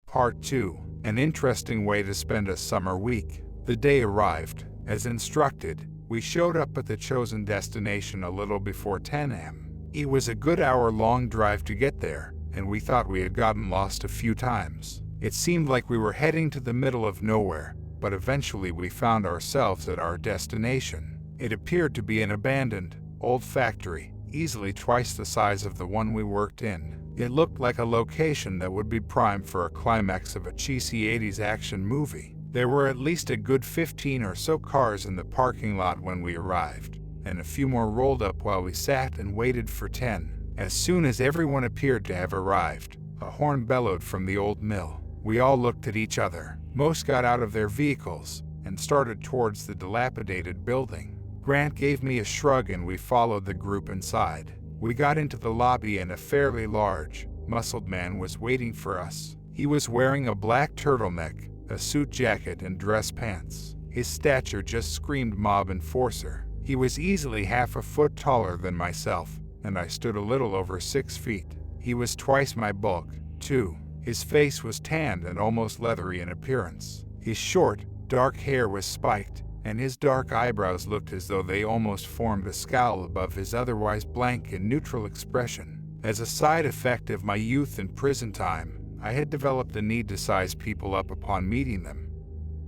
Part 2. An interesting way to spend a summer week. The day arrived. As instructed, we showed up at the chosen destination a little before 10 a.m. It was a good hour-long drive to get there, and we thought we had gotten lost a few times. It seemed like we were heading to the middle of nowhere, but eventually we found ourselves at our destination. It appeared to be an abandoned, old factory, easily twice the size of the one we worked in. It looked like a location that would be prime for a climax of a cheesy 80s action movie. There were at least a good 15 or so cars in the parking lot when we arrived, and a few more rolled up while we sat and waited for 10. As soon as everyone appeared to have arrived, a horn bellowed from the old mill. We all looked at each other. Most got out of their vehicles and started towards the dilapidated building. Grant gave me a shrug and we followed the group inside. We got into the lobby and a fairly large, muscled man was waiting for us. He was wearing a black turtleneck, a suit jacket and dress pants. His stature just screamed mob enforcer. He was easily half a foot taller than myself, and I stood a little over 6 feet. He was twice my bulk, too. His face was tanned and almost leathery in appearance. His short, dark hair was spiked, and his dark eyebrows looked as though they almost formed a scowl above his otherwise blank and neutral expression. As a side effect of my youth and prison time, I had developed the need to size people up upon meeting them,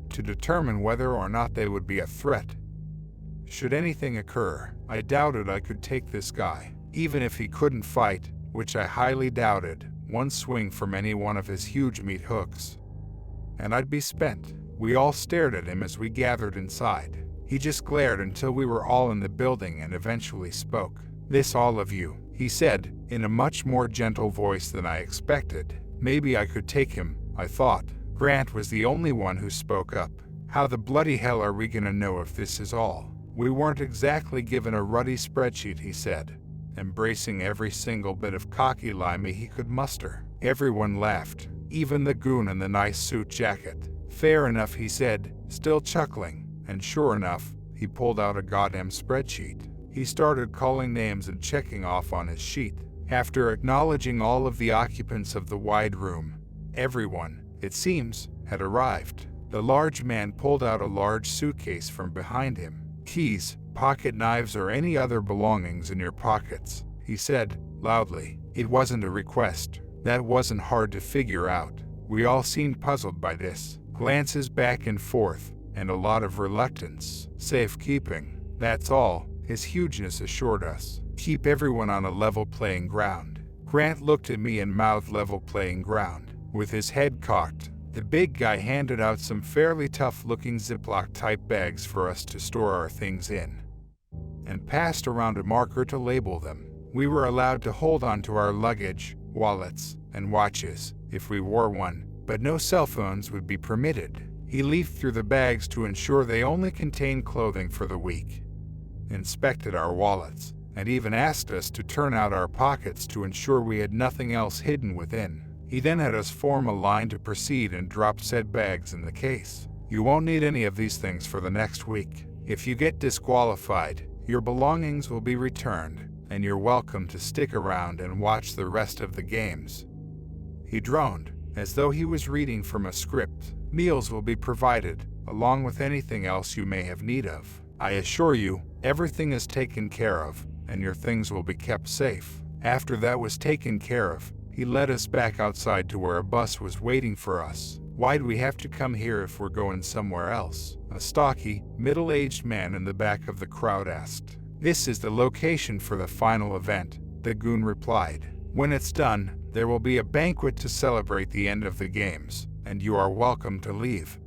to determine whether or not they would be a threat. Should anything occur, I doubted I could take this guy. Even if he couldn't fight, which I highly doubted, one swing from any one of his huge meat hooks, and I'd be spent. We all stared at him as we gathered inside. He just glared until we were all in the building and eventually spoke. "This all of you," he said, in a much more gentle voice than I expected. Maybe I could take him, I thought. Grant was the only one who spoke up. "How the bloody hell are we gonna know if this is all?" "We weren't exactly given a ruddy spreadsheet," he said, embracing every single bit of cocky limey he could muster. Everyone laughed, even the goon in the nice suit jacket. "Fair enough," he said, still chuckling, and sure enough, he pulled out a goddamn spreadsheet. He started calling names and checking off on his sheet. After acknowledging all of the occupants of the wide room, everyone, it seems, had arrived. The large man pulled out a large suitcase from behind him. "Keys, pocket knives or any other belongings in your pockets," he said, loudly. It wasn't a request. That wasn't hard to figure out. We all seemed puzzled by this. Glances back and forth, and a lot of reluctance. "Safekeeping, that's all," his hugeness assured us. "Keep everyone on a level playing ground." Grant looked at me and mouthed level playing ground. With his head cocked, the big guy handed out some fairly tough-looking Ziploc-type bags for us to store our things in, and passed around a marker to label them. We were allowed to hold on to our luggage, wallets, and watches, if we wore one, but no cell phones would be permitted. He leafed through the bags to ensure they only contained clothing for the week, inspected our wallets, and even asked us to turn out our pockets to ensure we had nothing else hidden within. He then had us form a line to proceed and drop said bags in the case. "You won't need any of these things for the next week. If you get disqualified, your belongings will be returned, and you're welcome to stick around and watch the rest of the games." He droned, as though he was reading from a script. "Meals will be provided, along with anything else you may have need of. I assure you, everything is taken care of, and your things will be kept safe." After that was taken care of, he led us back outside to where a bus was waiting for us. "Why'd we have to come here if we're going somewhere else?" a stocky, middle-aged man in the back of the crowd asked. "This is the location for the final event," the goon replied. "When it's done, there will be a banquet to celebrate the end of the games, and you are welcome to leave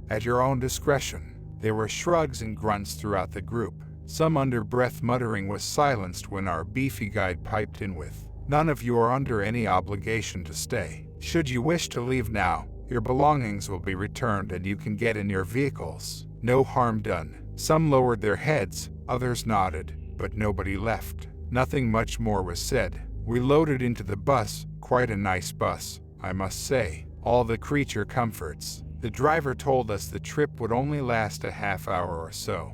at your own discretion." There were shrugs and grunts throughout the group. Some under-breath muttering was silenced when our beefy guide piped in with, "None of you are under any obligation to stay. Should you wish to leave now, your belongings will be returned and you can get in your vehicles. No harm done." Some lowered their heads, others nodded, but nobody left. Nothing much more was said. We loaded into the bus, quite a nice bus, I must say. All the creature comforts. The driver told us the trip would only last a half hour or so,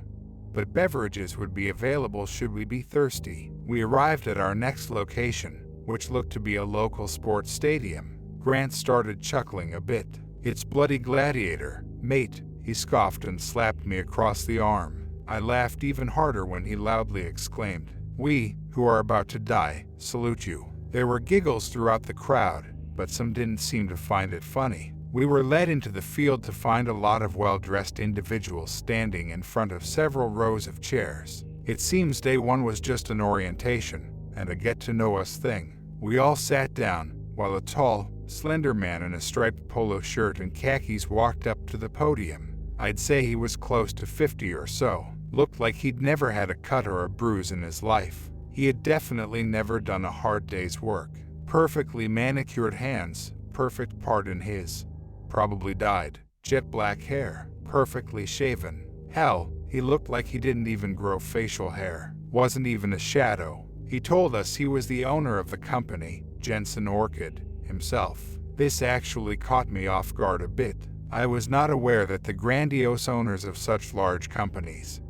but beverages would be available should we be thirsty. We arrived at our next location, which looked to be a local sports stadium. Grant started chuckling a bit. "It's Bloody Gladiator, mate," he scoffed and slapped me across the arm. I laughed even harder when he loudly exclaimed, "We, who are about to die, salute you." There were giggles throughout the crowd, but some didn't seem to find it funny. We were led into the field to find a lot of well-dressed individuals standing in front of several rows of chairs. It seems day one was just an orientation and a get-to-know-us thing. We all sat down, while a tall, slender man in a striped polo shirt and khakis walked up to the podium. I'd say he was close to 50 or so. Looked like he'd never had a cut or a bruise in his life. He had definitely never done a hard day's work. Perfectly manicured hands, perfect part in his. Probably dyed. Jet black hair, perfectly shaven. Hell, he looked like he didn't even grow facial hair. Wasn't even a shadow. He told us he was the owner of the company, Jensen Orchid, himself. This actually caught me off guard a bit. I was not aware that the grandiose owners of such large companies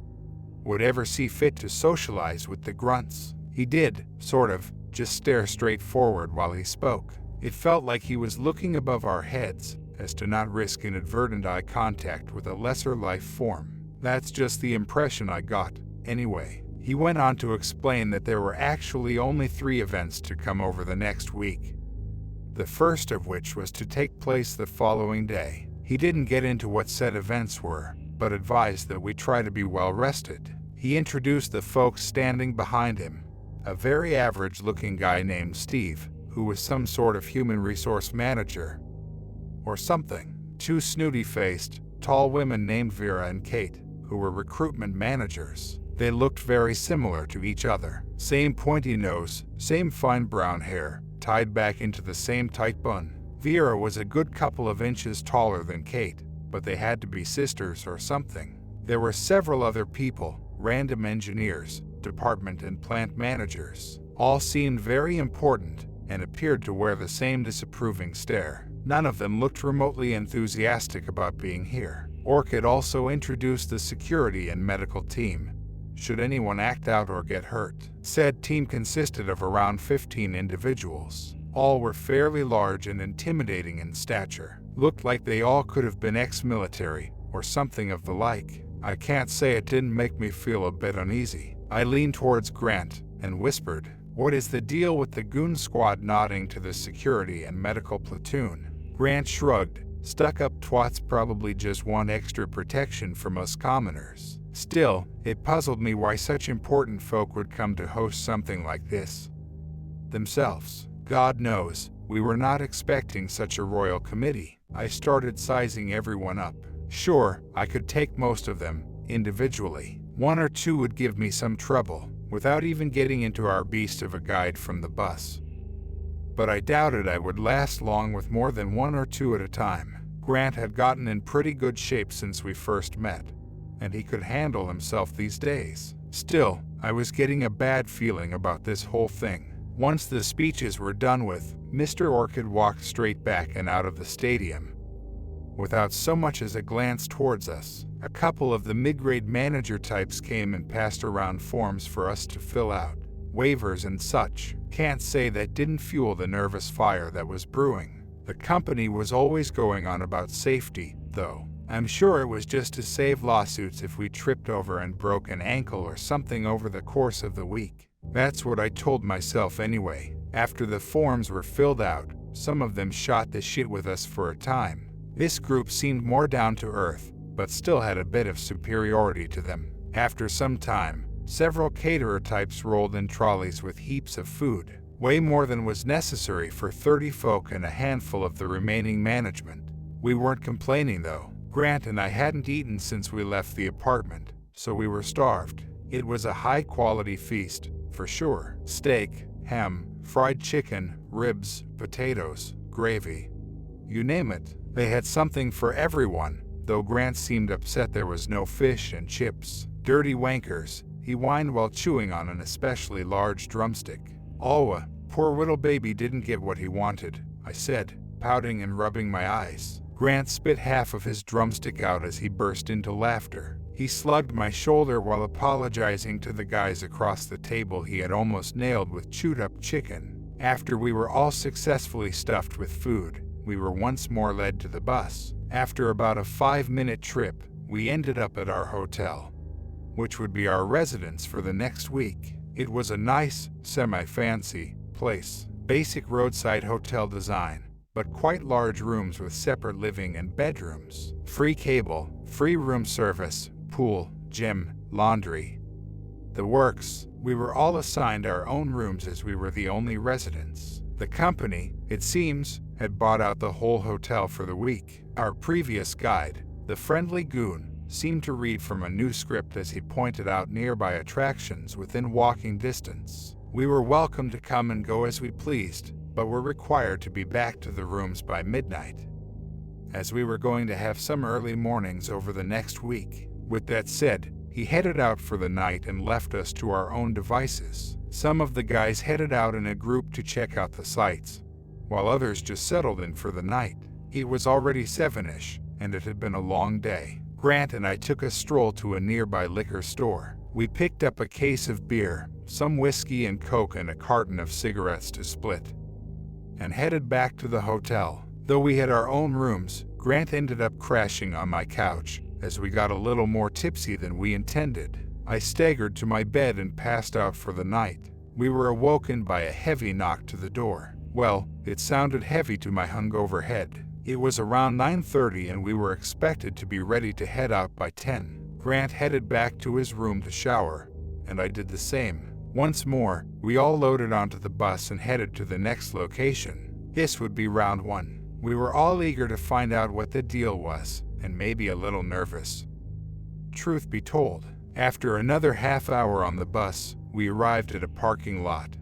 would ever see fit to socialize with the grunts. He did, sort of, just stare straight forward while he spoke. It felt like he was looking above our heads, as to not risk inadvertent eye contact with a lesser life form. That's just the impression I got, anyway. He went on to explain that there were actually only 3 events to come over the next week, the first of which was to take place the following day. He didn't get into what said events were, but advised that we try to be well rested. He introduced the folks standing behind him, a very average-looking guy named Steve, who was some sort of human resource manager or something. 2 snooty-faced, tall women named Vera and Kate, who were recruitment managers. They looked very similar to each other. Same pointy nose, same fine brown hair, tied back into the same tight bun. Vera was a good couple of inches taller than Kate, but they had to be sisters or something. There were several other people, random engineers, department and plant managers. All seemed very important and appeared to wear the same disapproving stare. None of them looked remotely enthusiastic about being here. Orchid also introduced the security and medical team, should anyone act out or get hurt. Said team consisted of around 15 individuals. All were fairly large and intimidating in stature. Looked like they all could have been ex-military or something of the like. I can't say it didn't make me feel a bit uneasy. I leaned towards Grant and whispered, "What is the deal with the goon squad?" nodding to the security and medical platoon. Grant shrugged. "Stuck-up twats probably just want extra protection from us commoners." Still, it puzzled me why such important folk would come to host something like this themselves. God knows, we were not expecting such a royal committee. I started sizing everyone up. Sure, I could take most of them, individually. 1 or 2 would give me some trouble, without even getting into our beast of a guide from the bus. But I doubted I would last long with more than 1 or 2 at a time. Grant had gotten in pretty good shape since we first met, and he could handle himself these days. Still, I was getting a bad feeling about this whole thing. Once the speeches were done with, Mr. Orchid walked straight back and out of the stadium, without so much as a glance towards us. A couple of the mid-grade manager types came and passed around forms for us to fill out, waivers and such. Can't say that didn't fuel the nervous fire that was brewing. The company was always going on about safety, though. I'm sure it was just to save lawsuits if we tripped over and broke an ankle or something over the course of the week. That's what I told myself anyway. After the forms were filled out, some of them shot the shit with us for a time. This group seemed more down to earth, but still had a bit of superiority to them. After some time, several caterer types rolled in trolleys with heaps of food, way more than was necessary for 30 folk and a handful of the remaining management. We weren't complaining though. Grant and I hadn't eaten since we left the apartment, so we were starved. It was a high-quality feast, for sure. Steak, ham, fried chicken, ribs, potatoes, gravy. You name it. They had something for everyone, though Grant seemed upset there was no fish and chips. Dirty wankers, he whined while chewing on an especially large drumstick. "Oh, poor little baby didn't get what he wanted," I said, pouting and rubbing my eyes. Grant spit half of his drumstick out as he burst into laughter. He slugged my shoulder while apologizing to the guys across the table he had almost nailed with chewed-up chicken. After we were all successfully stuffed with food, we were once more led to the bus. After about a 5-minute trip, we ended up at our hotel, which would be our residence for the next week. It was a nice, semi-fancy place. Basic roadside hotel design, but quite large rooms with separate living and bedrooms. Free cable, free room service, pool, gym, laundry. The works. We were all assigned our own rooms as we were the only residents. The company, it seems, had bought out the whole hotel for the week. Our previous guide, the friendly goon, seemed to read from a new script as he pointed out nearby attractions within walking distance. We were welcome to come and go as we pleased, but were required to be back to the rooms by midnight, as we were going to have some early mornings over the next week. With that said, he headed out for the night and left us to our own devices. Some of the guys headed out in a group to check out the sights, while others just settled in for the night. It was already 7-ish, and it had been a long day. Grant and I took a stroll to a nearby liquor store. We picked up a case of beer, some whiskey and coke, and a carton of cigarettes to split, and headed back to the hotel. Though we had our own rooms, Grant ended up crashing on my couch, as we got a little more tipsy than we intended. I staggered to my bed and passed out for the night. We were awoken by a heavy knock to the door. Well, it sounded heavy to my hungover head. It was around 9:30 and we were expected to be ready to head out by 10. Grant headed back to his room to shower, and I did the same. Once more, we all loaded onto the bus and headed to the next location. This would be round 1. We were all eager to find out what the deal was, and maybe a little nervous. Truth be told, after another half hour on the bus, we arrived at a parking lot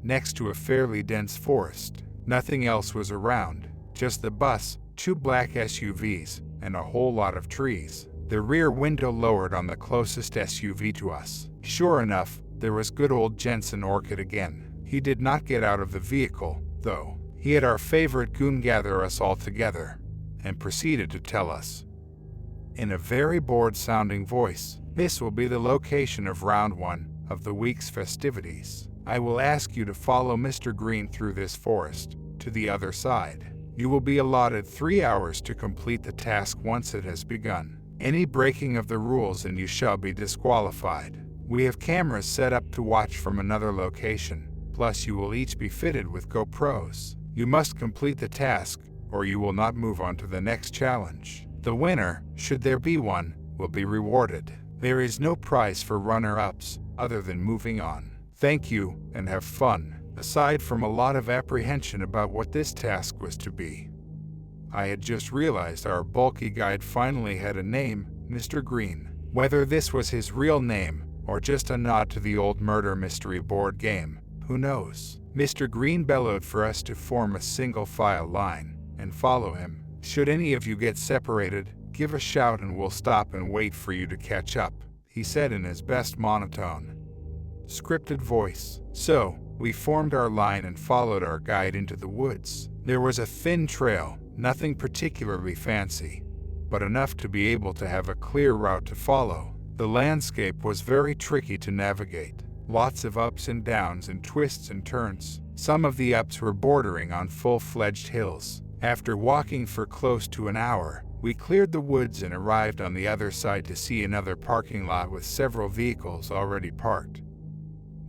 next to a fairly dense forest. Nothing else was around, just the bus, 2 black SUVs, and a whole lot of trees. The rear window lowered on the closest SUV to us. Sure enough, there was good old Jensen Orchid again. He did not get out of the vehicle, though. He had our favorite goon gather us all together, and proceeded to tell us, in a very bored-sounding voice, this will be the location of round 1 of the week's festivities. I will ask you to follow Mr. Green through this forest, to the other side. You will be allotted 3 hours to complete the task once it has begun. Any breaking of the rules and you shall be disqualified. We have cameras set up to watch from another location, plus you will each be fitted with GoPros. You must complete the task, or you will not move on to the next challenge. The winner, should there be one, will be rewarded. There is no prize for runner-ups, other than moving on. Thank you, and have fun. Aside from a lot of apprehension about what this task was to be, I had just realized our bulky guide finally had a name, Mr. Green. Whether this was his real name, or just a nod to the old murder mystery board game, who knows? Mr. Green bellowed for us to form a single file line and follow him. Should any of you get separated, give a shout and we'll stop and wait for you to catch up, he said in his best monotone, scripted voice. So, we formed our line and followed our guide into the woods. There was a thin trail, nothing particularly fancy, but enough to be able to have a clear route to follow. The landscape was very tricky to navigate. Lots of ups and downs and twists and turns. Some of the ups were bordering on full-fledged hills. After walking for close to an hour, we cleared the woods and arrived on the other side to see another parking lot with several vehicles already parked,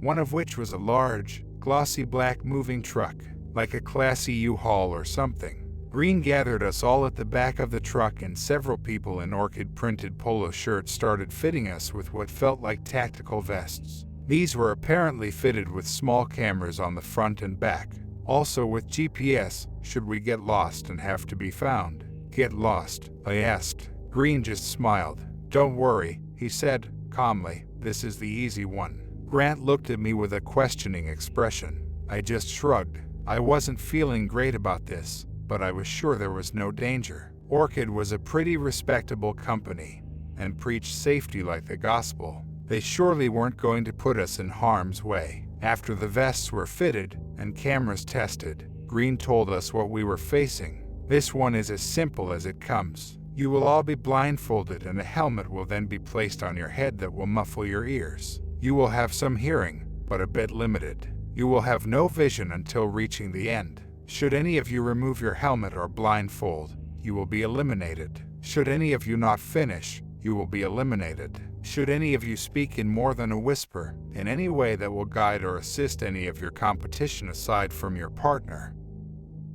one of which was a large, glossy black moving truck, like a classy U-Haul or something. Green gathered us all at the back of the truck and several people in orchid-printed polo shirts started fitting us with what felt like tactical vests. These were apparently fitted with small cameras on the front and back, also with GPS, should we get lost and have to be found. Get lost? I asked. Green just smiled. Don't worry, he said, calmly, this is the easy one. Grant looked at me with a questioning expression. I just shrugged. I wasn't feeling great about this, but I was sure there was no danger. Orchid was a pretty respectable company, and preached safety like the gospel. They surely weren't going to put us in harm's way. After the vests were fitted and cameras tested, Green told us what we were facing. This one is as simple as it comes. You will all be blindfolded and a helmet will then be placed on your head that will muffle your ears. You will have some hearing, but a bit limited. You will have no vision until reaching the end. Should any of you remove your helmet or blindfold, you will be eliminated. Should any of you not finish, you will be eliminated. Should any of you speak in more than a whisper, in any way that will guide or assist any of your competition aside from your partner,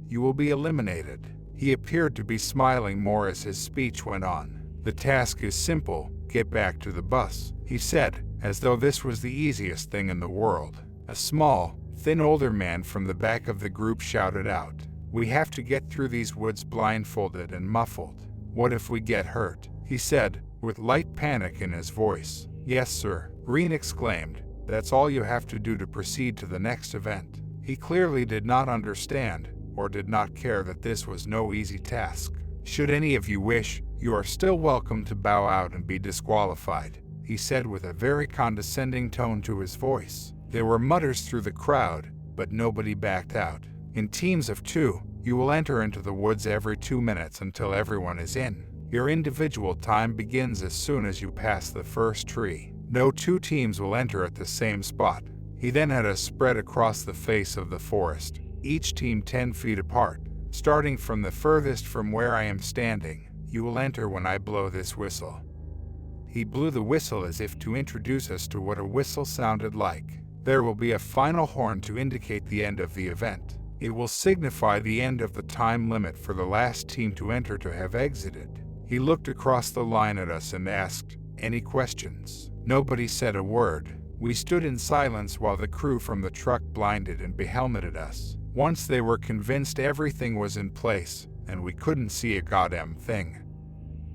you will be eliminated. He appeared to be smiling more as his speech went on. The task is simple, get back to the bus, he said, as though this was the easiest thing in the world. A small, thin older man from the back of the group shouted out, we have to get through these woods blindfolded and muffled. What if we get hurt? He said, with light panic in his voice. Yes, sir, Green exclaimed. That's all you have to do to proceed to the next event. He clearly did not understand, or did not care that this was no easy task. Should any of you wish, you are still welcome to bow out and be disqualified, he said with a very condescending tone to his voice. There were mutters through the crowd, but nobody backed out. In teams of 2, you will enter into the woods every 2 minutes until everyone is in. Your individual time begins as soon as you pass the first tree. No 2 teams will enter at the same spot. He then had us spread across the face of the forest, each team 10 feet apart. Starting from the furthest from where I am standing, you will enter when I blow this whistle. He blew the whistle as if to introduce us to what a whistle sounded like. There will be a final horn to indicate the end of the event. It will signify the end of the time limit for the last team to enter to have exited. He looked across the line at us and asked, any questions? Nobody said a word. We stood in silence while the crew from the truck blinded and behelmeted us. Once they were convinced everything was in place, and we couldn't see a goddamn thing.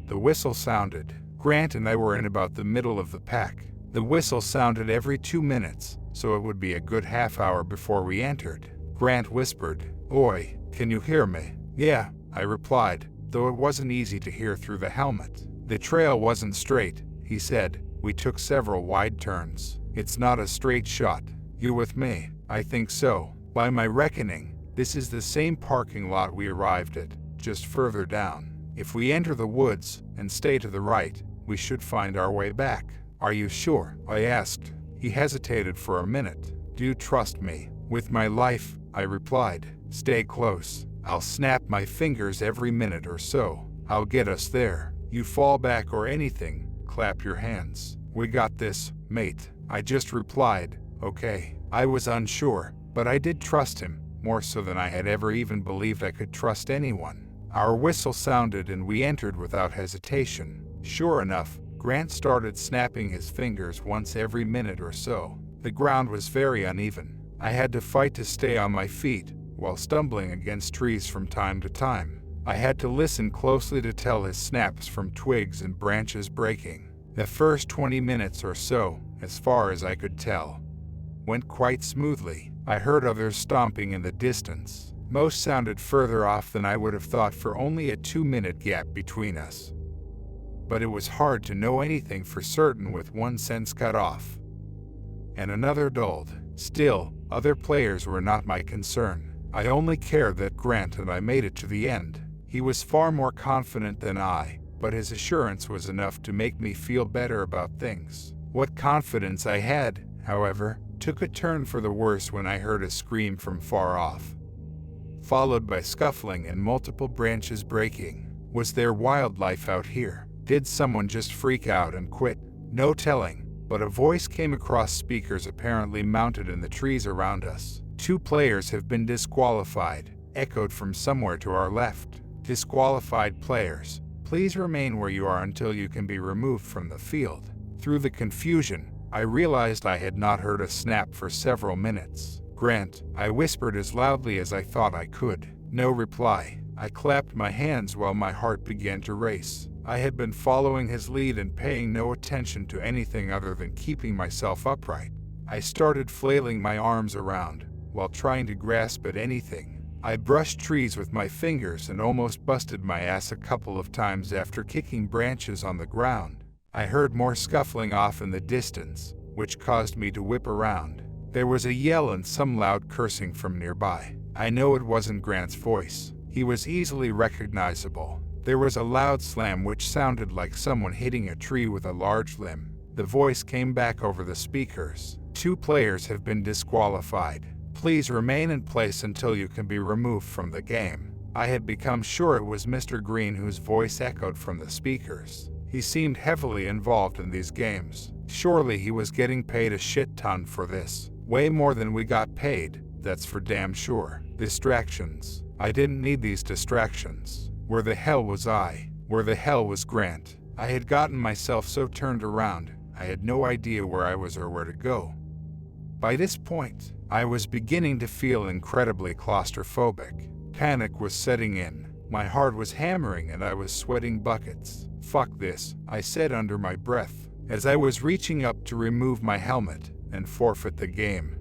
The whistle sounded. Grant and I were in about the middle of the pack. The whistle sounded every 2 minutes, so it would be a good half hour before we entered. Grant whispered, Oi, can you hear me? Yeah, I replied, though it wasn't easy to hear through the helmet. The trail wasn't straight, he said. We took several wide turns. It's not a straight shot. You with me? I think so. By my reckoning, this is the same parking lot we arrived at, just further down. If we enter the woods and stay to the right, we should find our way back. Are you sure? I asked. He hesitated for a minute. Do you trust me? With my life, I replied. Stay close. I'll snap my fingers every minute or so. I'll get us there. You fall back or anything, clap your hands. We got this, mate. I just replied, okay. I was unsure, but I did trust him, more so than I had ever even believed I could trust anyone. Our whistle sounded and we entered without hesitation. Sure enough, Grant started snapping his fingers once every minute or so. The ground was very uneven. I had to fight to stay on my feet, while stumbling against trees from time to time. I had to listen closely to tell his snaps from twigs and branches breaking. The first 20 minutes or so, as far as I could tell, went quite smoothly. I heard others stomping in the distance. Most sounded further off than I would have thought for only a 2-minute gap between us. But it was hard to know anything for certain with one sense cut off and another dulled. Still, other players were not my concern. I only cared that Grant and I made it to the end. He was far more confident than I, but his assurance was enough to make me feel better about things. What confidence I had, however, took a turn for the worse when I heard a scream from far off, followed by scuffling and multiple branches breaking. Was there wildlife out here? Did someone just freak out and quit? No telling, but a voice came across speakers apparently mounted in the trees around us. 2 players have been disqualified, echoed from somewhere to our left. Disqualified players, please remain where you are until you can be removed from the field. Through the confusion, I realized I had not heard a snap for several minutes. Grant, I whispered as loudly as I thought I could. No reply. I clapped my hands while my heart began to race. I had been following his lead and paying no attention to anything other than keeping myself upright. I started flailing my arms around, while trying to grasp at anything. I brushed trees with my fingers and almost busted my ass a couple of times after kicking branches on the ground. I heard more scuffling off in the distance, which caused me to whip around. There was a yell and some loud cursing from nearby. I know it wasn't Grant's voice. He was easily recognizable. There was a loud slam which sounded like someone hitting a tree with a large limb. The voice came back over the speakers. 2 players have been disqualified. Please remain in place until you can be removed from the game. I had become sure it was Mr. Green whose voice echoed from the speakers. He seemed heavily involved in these games. Surely he was getting paid a shit ton for this. Way more than we got paid, that's for damn sure. Distractions. I didn't need these distractions. Where the hell was I? Where the hell was Grant? I had gotten myself so turned around, I had no idea where I was or where to go. By this point, I was beginning to feel incredibly claustrophobic. Panic was setting in. My heart was hammering and I was sweating buckets. Fuck this, I said under my breath, as I was reaching up to remove my helmet and forfeit the game.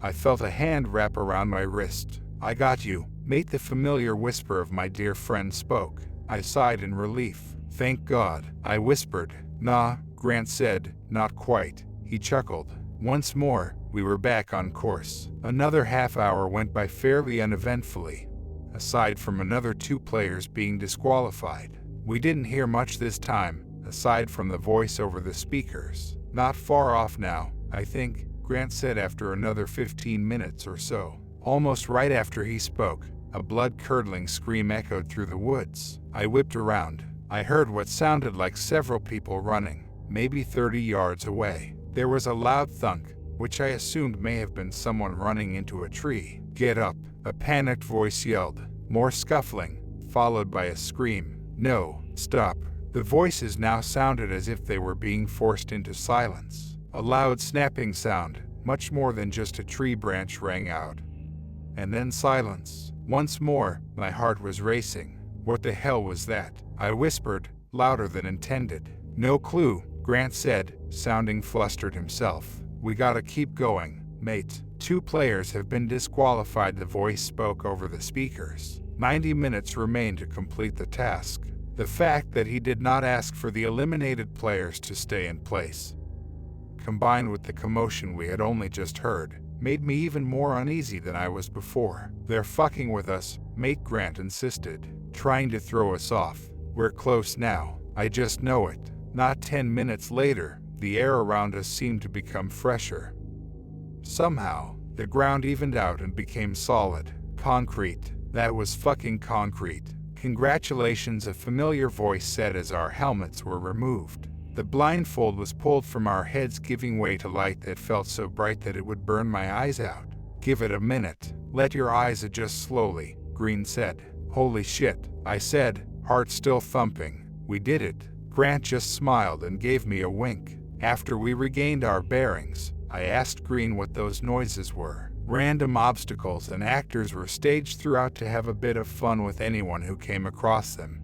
I felt a hand wrap around my wrist. I got you, mate, the familiar whisper of my dear friend spoke. I sighed in relief. Thank God, I whispered. Nah, Grant said, not quite. He chuckled. Once more, we were back on course. Another half hour went by fairly uneventfully. Aside from another 2 players being disqualified, we didn't hear much this time, aside from the voice over the speakers. Not far off now, I think, Grant said after another 15 minutes or so. Almost right after he spoke, a blood-curdling scream echoed through the woods. I whipped around. I heard what sounded like several people running, maybe 30 yards away. There was a loud thunk, which I assumed may have been someone running into a tree. Get up, a panicked voice yelled. More scuffling, followed by a scream. No, stop. The voices now sounded as if they were being forced into silence. A loud snapping sound, much more than just a tree branch, rang out. And then silence. Once more, my heart was racing. What the hell was that? I whispered, louder than intended. No clue, Grant said, sounding flustered himself. We gotta keep going, mate. 2 players have been disqualified, the voice spoke over the speakers. 90 minutes remain to complete the task. The fact that he did not ask for the eliminated players to stay in place, combined with the commotion we had only just heard, made me even more uneasy than I was before. They're fucking with us, mate, Grant insisted, trying to throw us off. We're close now, I just know it. Not 10 minutes later, the air around us seemed to become fresher. Somehow, the ground evened out and became solid. Concrete. That was fucking concrete. Congratulations, a familiar voice said as our helmets were removed. The blindfold was pulled from our heads, giving way to light that felt so bright that it would burn my eyes out. Give it a minute. Let your eyes adjust slowly, Green said. Holy shit, I said, heart still thumping. We did it. Grant just smiled and gave me a wink. After we regained our bearings, I asked Green what those noises were. Random obstacles and actors were staged throughout to have a bit of fun with anyone who came across them.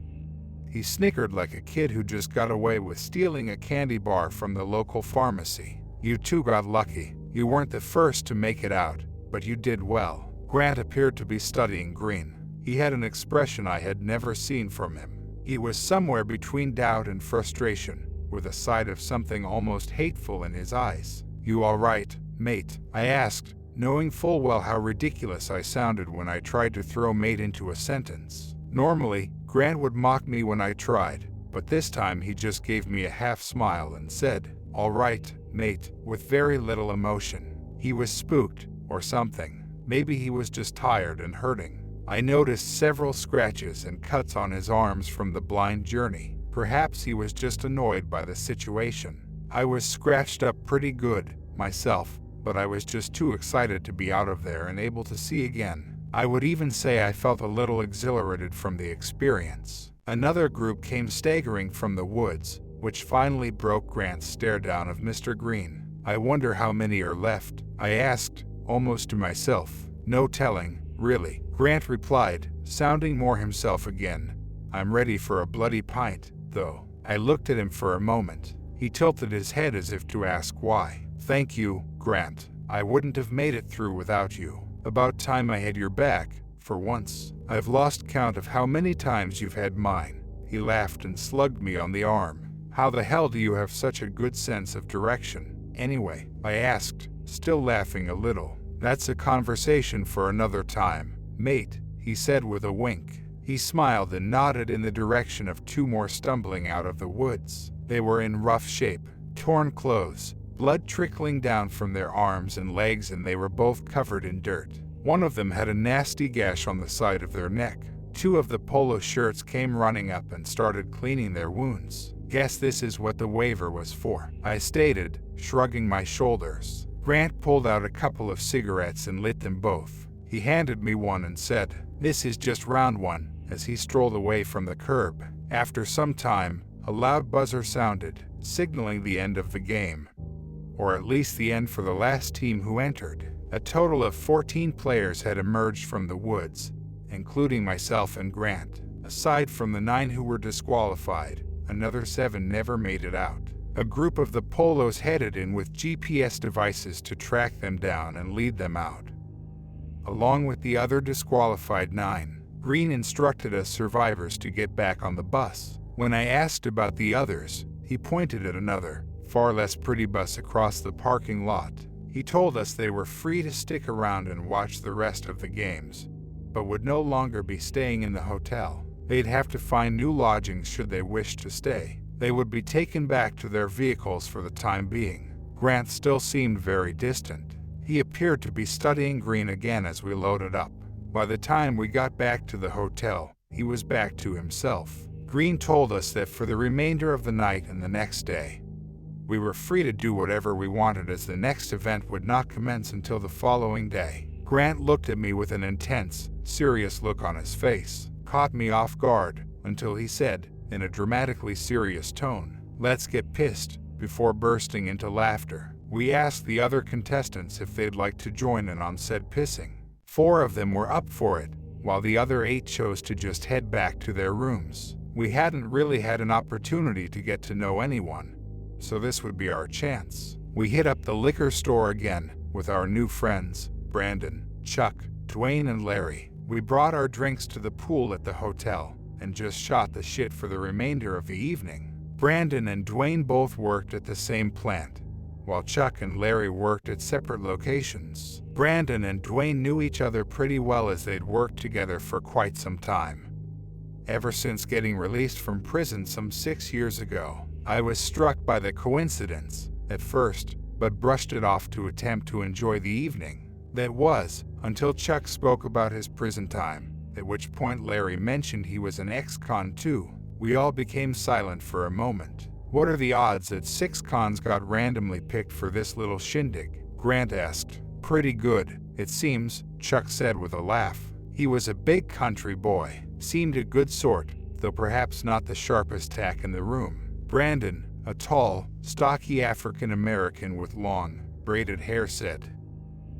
He snickered like a kid who just got away with stealing a candy bar from the local pharmacy. You 2 got lucky. You weren't the first to make it out, but you did well. Grant appeared to be studying Green. He had an expression I had never seen from him. He was somewhere between doubt and frustration, with a side of something almost hateful in his eyes. You all right, mate? I asked, knowing full well how ridiculous I sounded when I tried to throw mate into a sentence. Normally, Grant would mock me when I tried, but this time he just gave me a half smile and said, all right, mate, with very little emotion. He was spooked, or something. Maybe he was just tired and hurting. I noticed several scratches and cuts on his arms from the blind journey. Perhaps he was just annoyed by the situation. I was scratched up pretty good, myself, but I was just too excited to be out of there and able to see again. I would even say I felt a little exhilarated from the experience. Another group came staggering from the woods, which finally broke Grant's stare down of Mr. Green. I wonder how many are left, I asked, almost to myself. No telling, really, Grant replied, sounding more himself again. I'm ready for a bloody pint, though. I looked at him for a moment. He tilted his head as if to ask why. Thank you, Grant. I wouldn't have made it through without you. About time I had your back, for once. I've lost count of how many times you've had mine. He laughed and slugged me on the arm. How the hell do you have such a good sense of direction, anyway? I asked, still laughing a little. That's a conversation for another time, mate, he said with a wink. He smiled and nodded in the direction of 2 more stumbling out of the woods. They were in rough shape, torn clothes, blood trickling down from their arms and legs, and they were both covered in dirt. One of them had a nasty gash on the side of their neck. Two of the polo shirts came running up and started cleaning their wounds. Guess this is what the waiver was for, I stated, shrugging my shoulders. Grant pulled out a couple of cigarettes and lit them both. He handed me one and said, "This is just round one," as he strolled away from the curb. After some time, a loud buzzer sounded, signaling the end of the game. Or at least the end for the last team who entered. A total of 14 players had emerged from the woods, including myself and Grant. Aside from the 9 who were disqualified, another 7 never made it out. A group of the polos headed in with GPS devices to track them down and lead them out. Along with the other disqualified 9, Green instructed us survivors to get back on the bus. When I asked about the others, he pointed at another, far less pretty bus across the parking lot. He told us they were free to stick around and watch the rest of the games, but would no longer be staying in the hotel. They'd have to find new lodgings should they wish to stay. They would be taken back to their vehicles for the time being. Grant still seemed very distant. He appeared to be studying Green again as we loaded up. By the time we got back to the hotel, he was back to himself. Green told us that for the remainder of the night and the next day, we were free to do whatever we wanted, as the next event would not commence until the following day. Grant looked at me with an intense, serious look on his face. Caught me off guard until he said, in a dramatically serious tone, "Let's get pissed," before bursting into laughter. We asked the other contestants if they'd like to join in on said pissing. 4 of them were up for it, while the other 8 chose to just head back to their rooms. We hadn't really had an opportunity to get to know anyone, so this would be our chance. We hit up the liquor store again with our new friends, Brandon, Chuck, Dwayne, and Larry. We brought our drinks to the pool at the hotel and just shot the shit for the remainder of the evening. Brandon and Dwayne both worked at the same plant, while Chuck and Larry worked at separate locations. Brandon and Dwayne knew each other pretty well, as they'd worked together for quite some time. Ever since getting released from prison some 6 years ago, I was struck by the coincidence at first, but brushed it off to attempt to enjoy the evening. That was, until Chuck spoke about his prison time, at which point Larry mentioned he was an ex-con too. We all became silent for a moment. "What are the odds that 6 cons got randomly picked for this little shindig?" Grant asked. "Pretty good, it seems," Chuck said with a laugh. He was a big country boy, seemed a good sort, though perhaps not the sharpest tack in the room. Brandon, a tall, stocky African-American with long, braided hair, said,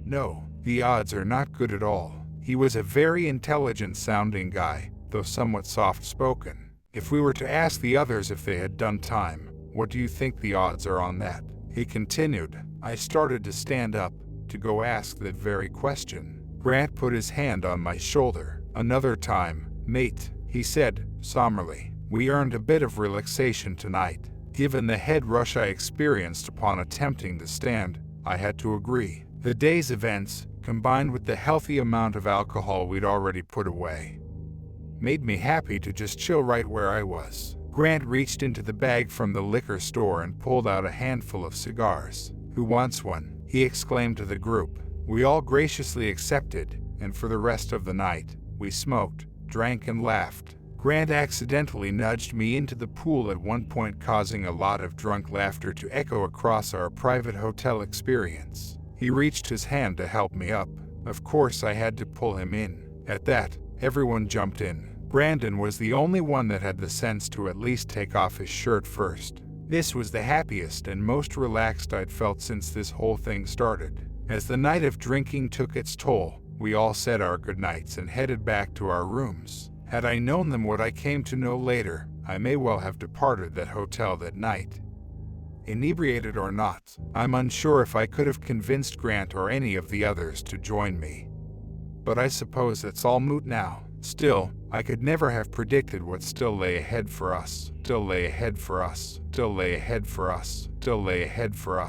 "No, the odds are not good at all." He was a very intelligent-sounding guy, though somewhat soft-spoken. "If we were to ask the others if they had done time, what do you think the odds are on that?" he continued. I started to stand up, to go ask that very question. Grant put his hand on my shoulder. "Another time, mate," he said, somberly. "We earned a bit of relaxation tonight." Given the head rush I experienced upon attempting to stand, I had to agree. The day's events, combined with the healthy amount of alcohol we'd already put away, made me happy to just chill right where I was. Grant reached into the bag from the liquor store and pulled out a handful of cigars. "Who wants one?" he exclaimed to the group. We all graciously accepted, and for the rest of the night, we smoked, drank, and laughed. Grant accidentally nudged me into the pool at one point, causing a lot of drunk laughter to echo across our private hotel experience. He reached his hand to help me up. Of course, I had to pull him in. At that, everyone jumped in. Brandon was the only one that had the sense to at least take off his shirt first. This was the happiest and most relaxed I'd felt since this whole thing started. As the night of drinking took its toll, we all said our goodnights and headed back to our rooms. Had I known them what I came to know later, I may well have departed that hotel that night. Inebriated or not, I'm unsure if I could have convinced Grant or any of the others to join me. But I suppose it's all moot now. Still, I could never have predicted what still lay ahead for us. Still lay ahead for us. Still lay ahead for us. Still lay ahead for us.